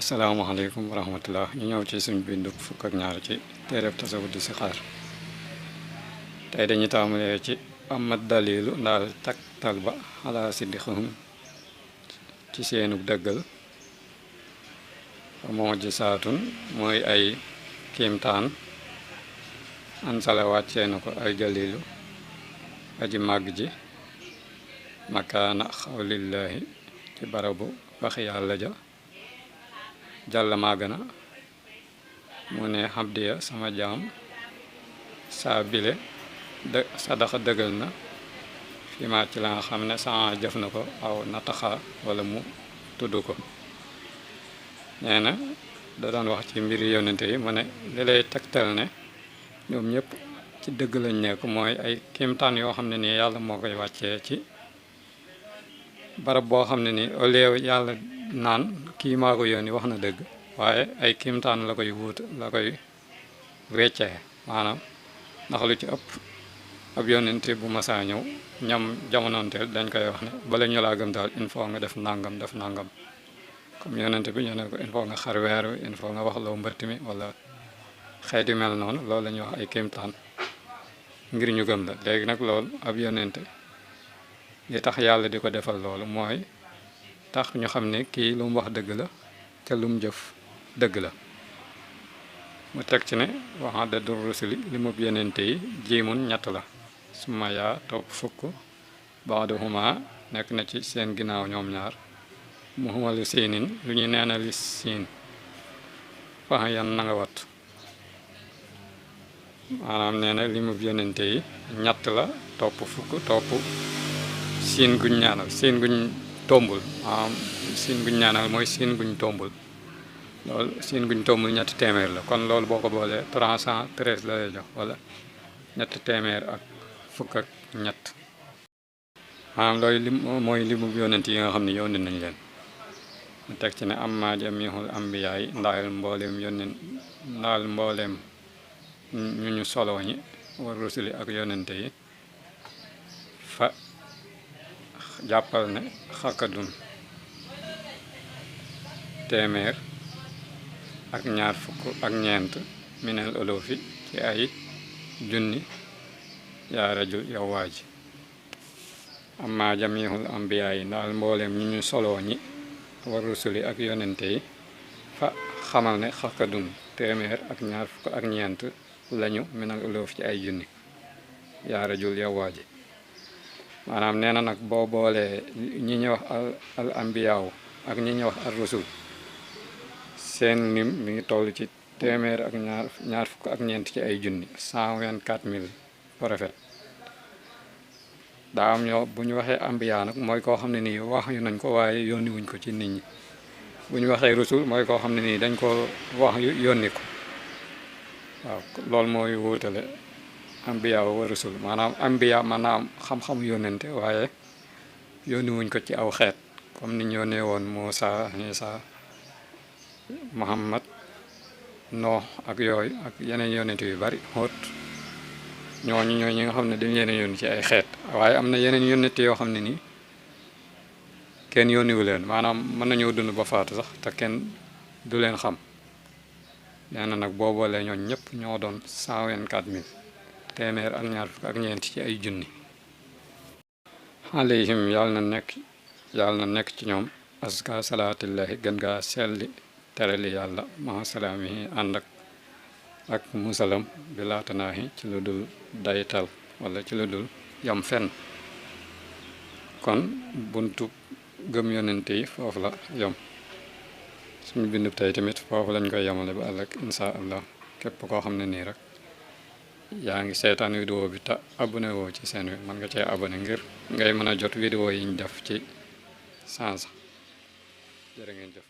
asalaamaaleykum wa rahmatullah ñu ñëw ci suñ bindu fukk ak ñaar ci téereb tazawudu sixar tey dañuy tàmbalee ci amat dalilu ndaal taktal ba xalaa siddiqahum ci seenug dëggal moo ji saatun mooy ay kiimtaan ansala wàccee na ko ay jalilu aji màgg ji makaana xawlillaahi ci barabu waxi yàlla ja jàlla màggana mu ne xabdiya sama jaam saa bile sadaxa dëggal na fi ma ci la nga xam ne saa jëf na ko aw nataxa wala mu tudd ko nee na da doon wax ci mbiri yonente yi mu ne li lay tegtal ne ñoom ñëpp ci dëgg lañ nekk mooy ay kiimtaan yoo xam ne nii yàlla moo koy wàccee ci barab boo xam ne nii au lieu yàlla naan kii maa ko yónni wax na dëgg waaye ay kiimtaan la koy wuut la koy weccee maanaam ndax lu ci ëpp ab yónnente bu masaa ñëw ñam jamonoonteel dañ koy wax ne bala ñu laa gëm daal il faut nga def nangam def nangam comme yónnente bi ñu ne ko il faut nga xar weer wi il faut nga wax loo mbërt mi wala xeeti mel noonu loolu la ñuy wax ay kiimtaan ngir ñu gëm la léegi nag loolu ab yónnente li tax yàlla di ko defal loolu mooy tax ñu xam ne kii lu mu wax dëgg la te lu mu jëf dëgg la mu teg ci ne waxa da dur rusuli li mu yonente yi jiimun ñett la suma yaa topp fukk baaduhuma nekk na ci seen ginnaaw ñoom ñaar mu xumalu siinin lu ñuy neenali siin faxa yan na nga wat maanaam nee na li mu yonente yi ñett la topp fukk topp siin guñ ñaanal siin guñ tombul maanaam siin guñ ñaanal mooy siin guñ tombul loolu siin guñ tombul ñetti téeméer la kon loolu boo ko boolee 313 la lay jox wala ñetti téeméer ak fukk ak ñett maanaam loolu lim mooy limu yonent yi nga xam ne yónni nañ leen mu teg ci ne amma jamihul ambiyaa yi ndaal mbooleem yónneen ndaal mbooleem ñu ñu soloo ñi war rusuli ak yonente yi fa jàppal ne xakadun téeméer ak ñaar fukk ak ñeent minel olofi ci ay junni yaa rajul yow waa ji amma jamihul ambiyaa yi ndaal mbooleem ñu ñu soloo ñi war rusuli ak yonente yi fa xamal ne xakadun téeméer ak ñaar fukk ak ñeent lañu minel olof ci ay junni yaa rajul yow waa ji maanaam nee na nag boo boolee ñi ñuy wax al ambiyaaw ak ñi ñuy wax al rusul seen lim mi ngi toll ci téeméer ak ñaar fukk ak ñeent ci ay junni 124 000 prophètes daa am ñoo bu ñu waxee ambiyaa nag mooy koo xam ne nii wax yu nañ ko waaye yónni wuñ ko ci nit ñi bu ñu waxee rusul mooy koo xam ne nii dañ ko wax yu yónni ko waaw loolu mooy wuutale ambiya wa rusul maanaam ambiya maanaam xam-xamu yónnente waaye yónni wuñ ko ci aw xeet comme ni ñu yónnee woon Muusa Isa Muhammad Nooh ak yooyu ak yeneen yónnente yu bari xóot ñooñu ñi nga xam ne dañ leen yónni ci ay xeet waaye am na yeneen yónnente yoo xam ne nii kenn yónniwu leen maanaam mën nañoo dund ba faatu sax te kenn du leen xam nee na nag booboolee ñooñ ñëpp ñoo doon 124 000 téeméer ak ñaar fukk ak ñeent ci ay junni alayhim yàlla na nekk ci ñoom aska salaatillahi gën gaa selli terali yàlla maa salaamihi ànd ak musalam bi laatanaahi ci lu dul daytal wala ci lu dul yam fenn kon buntu gëm yonente yi foofu la yom suñu bindu tey tamit foofu lañ koy yemale ba ëllëg insha allah képp koo xam ne nii rek yaa ngi seetaan vidéo bi te abonné woo ci seen wi mën nga cee abonné ngir ngay mën a jot vidéo yi ñu def ci sans jërë ngeen jëf